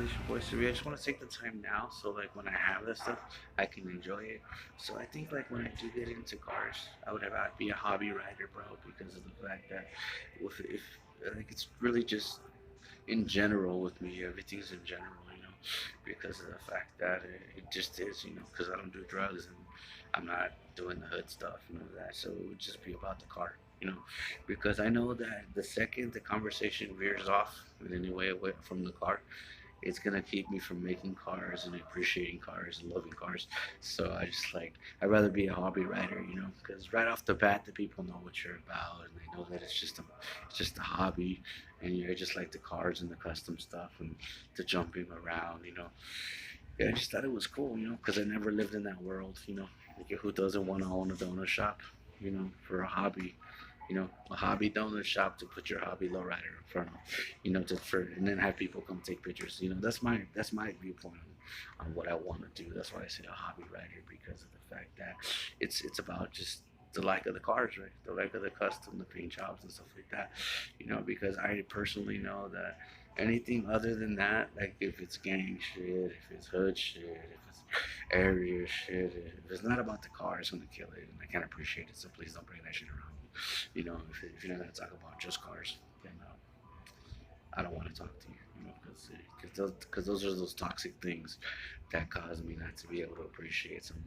It's your boy Suri. I just want to take the time now, so like when I have this stuff, I can enjoy it. So I think like when I do get into cars, I would have I'd be a hobby rider, bro, because of the fact that if like it's really just in general with me, everything's in general, because of the fact that it just is, because I don't do drugs and I'm not doing the hood stuff and all that. So it would just be about the car, because I know that the second the conversation veers off in any way away from the car, it's gonna keep me from making cars and appreciating cars and loving cars. So I just like I'd rather be a hobby rider, because right off the bat, the people know what you're about and they know that it's just a hobby, and you just like the cars and the custom stuff and the jumping around, Yeah, I just thought it was cool, because I never lived in that world, Like who doesn't want to own a donut shop, for a hobby, a hobby donut shop to put your hobby lowrider in front of, and then have people come take pictures. That's my viewpoint on what I want to do. That's why I say a hobby rider, because of the fact that it's about just the like of the cars, right? The like of the custom, the paint jobs and stuff like that. Because I personally know that anything other than that, like if it's gang shit, if it's hood shit, if it's area shit, if it's not about the car, it's gonna kill it, and I can't appreciate it. So please don't bring that shit around me. If you're not gonna talk about just cars, then I don't want to talk to you. Because those are those toxic things that cause me not to be able to appreciate something.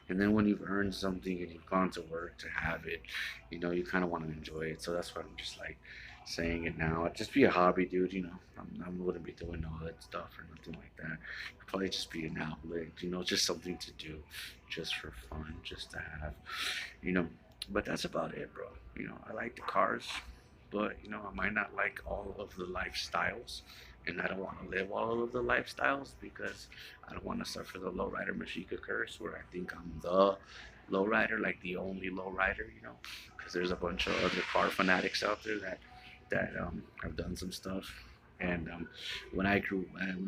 And then when you've earned something and you've gone to work to have it, you kind of want to enjoy it. So that's why I'm just like saying it now. It'd just be a hobby, dude. I wouldn't be doing all that stuff or nothing like that. It'd probably just be an outlet, just something to do, just for fun, just to have, you know. But that's about it, bro. I like the cars, but I might not like all of the lifestyles, and I don't want to live all of the lifestyles because I don't want to suffer the lowrider Mashika curse, where I think I'm the lowrider, like the only lowrider, because there's a bunch of other car fanatics out there that have done some stuff. And when I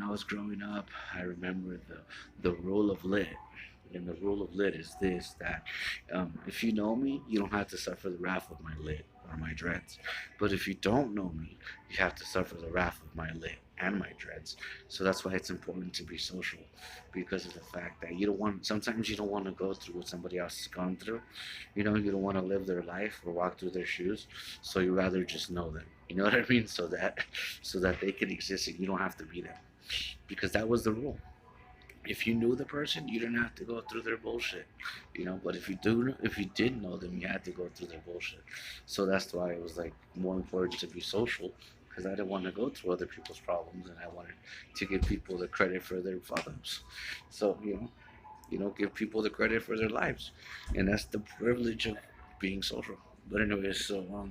was growing up, I remember the rule of lit. And the rule of lit is this: that if you know me, you don't have to suffer the wrath of my lit or my dreads. But if you don't know me, you have to suffer the wrath of my lit and my dreads. So that's why it's important to be social, because of the fact that sometimes you don't want to go through what somebody else has gone through. You don't want to live their life or walk through their shoes. So you rather just know them. You know what I mean? So that they can exist and you don't have to be them. Because that was the rule. If you knew the person, you didn't have to go through their bullshit, But if you did know them, you had to go through their bullshit. So that's why it was like more important to be social, because I didn't want to go through other people's problems, and I wanted to give people the credit for their fuck ups. So give people the credit for their lives, and that's the privilege of being social. But anyways, so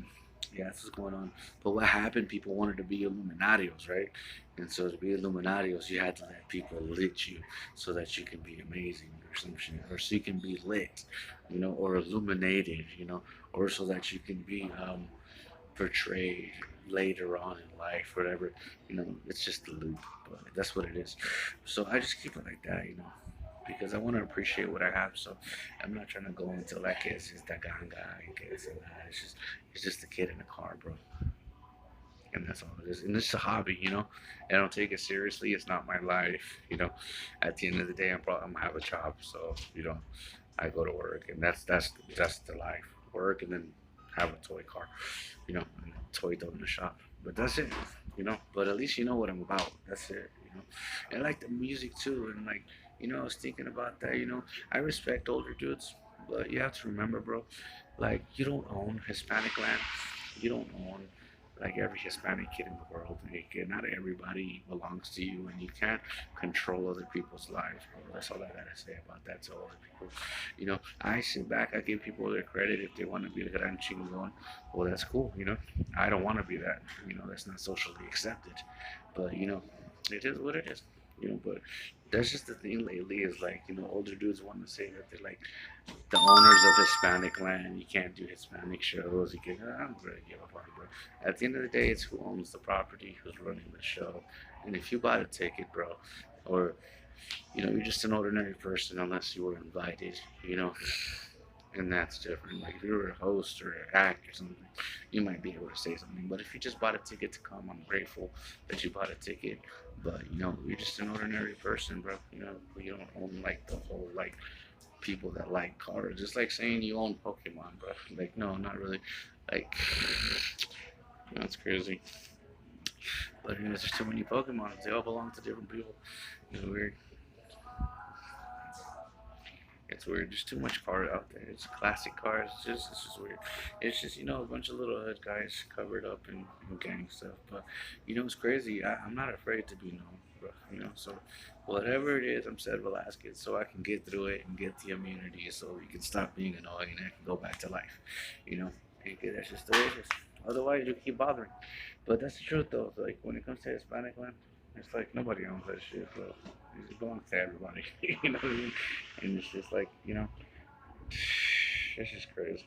yeah, this is going on. But what happened? People wanted to be Illuminatios, right? And so to be Illuminatios, you had to let people lit you so that you can be amazing or some shit, or so you can be lit, or illuminated, or so that you can be portrayed later on in life, whatever. It's just a loop, but that's what it is. So I just keep it like that, because I want to appreciate what I have. So I'm not trying to go into like it's just that ganga and this and that. It's just a kid in a car, bro, and that's all it is. And it's a hobby, I don't take it seriously. It's not my life, At the end of the day, I'm gonna have a job, so I go to work, and that's the life. Work and then have a toy car, and a toy done in the shop. But that's it, But at least you know what I'm about. That's it. And I like the music too, and like I was thinking about that. I respect older dudes, but you have to remember, bro, like you don't own Hispanic land. You don't own like every Hispanic kid in the world. Like, not everybody belongs to you, and you can't control other people's lives, bro. That's all I gotta say about that to other people. I sit back, I give people their credit if they want to be the gran chingon. Well, that's cool. I don't want to be that. That's not socially accepted. But it is what it is. But that's just the thing lately is like older dudes want to say that they're like the owners of Hispanic land. You can't do Hispanic shows. You can. I don't really give a fuck, bro. At the end of the day, it's who owns the property, who's running the show, and if you bought a ticket, bro, or you're just an ordinary person unless you were invited. and that's different. Like if you were a host or an act or something, you might be able to say something. But if you just bought a ticket to come, I'm grateful that you bought a ticket. But you're just an ordinary person, bro. You don't own like the whole like people that like cars. It's like saying you own Pokemon, bro. Like no, not really. Like that's crazy. But there's too many Pokemon. They all belong to different people. It's weird. It's weird. There's too much car out there. It's classic cars. It's just weird. It's just a bunch of little hood guys covered up in gang stuff. But it's crazy. I'm not afraid to be known, bro. So whatever it is, I'm Seth Velasquez, so I can get through it and get the immunity, so we can stop being annoying and I can go back to life. You know, and that's just the way it is. Otherwise, you keep bothering. But that's the truth, though. Like when it comes to Hispanic land, it's like nobody owns that shit, bro. It belongs to everybody. You know what I mean? And it's just like it's just crazy.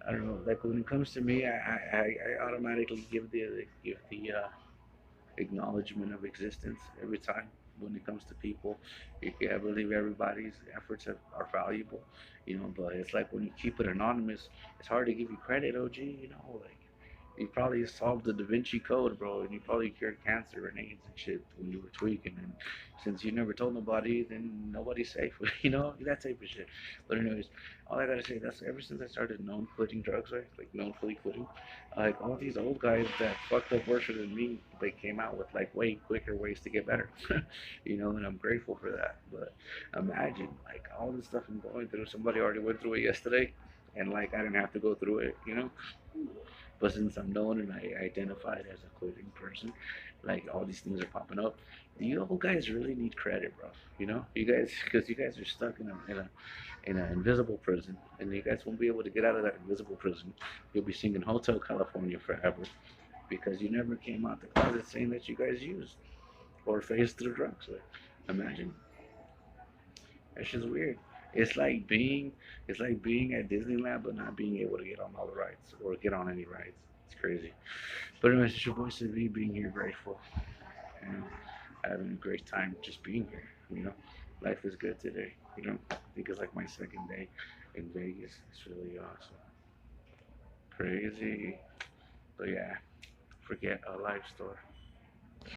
I don't know. Like when it comes to me, I automatically give the acknowledgement of existence every time. When it comes to people, I believe everybody's efforts are valuable, But it's like when you keep it anonymous, it's hard to give you credit, OG. Like you probably solved the Da Vinci Code, bro, and you probably cured cancer and AIDS and shit when you were tweaking. And since you never told nobody, then nobody's safe, that type of shit. But anyways, all I gotta say, that's ever since I started known quitting drugs, right? Like known fully quitting, like all these old guys that fucked up worse than me, they came out with like way quicker ways to get better, and I'm grateful for that. But imagine like all the stuff I'm going through, somebody already went through it yesterday, and like I didn't have to go through it. But since I'm known and I identified as a quitting person, like all these things are popping up. You old guys really need credit, bro. You guys, because you guys are stuck in an invisible prison, and you guys won't be able to get out of that invisible prison. You'll be singing Hotel California forever because you never came out the closet saying that you guys used or phased through drugs. Like, imagine. That's just weird. It's like being it's like being at Disneyland but not being able to get on all the rides or get on any rides. It's crazy. But anyways, it's your boy CV being here, grateful, and having a great time just being here. Life is good today. I think it's like my second day in Vegas. It's really awesome, crazy. But yeah, forget a life store.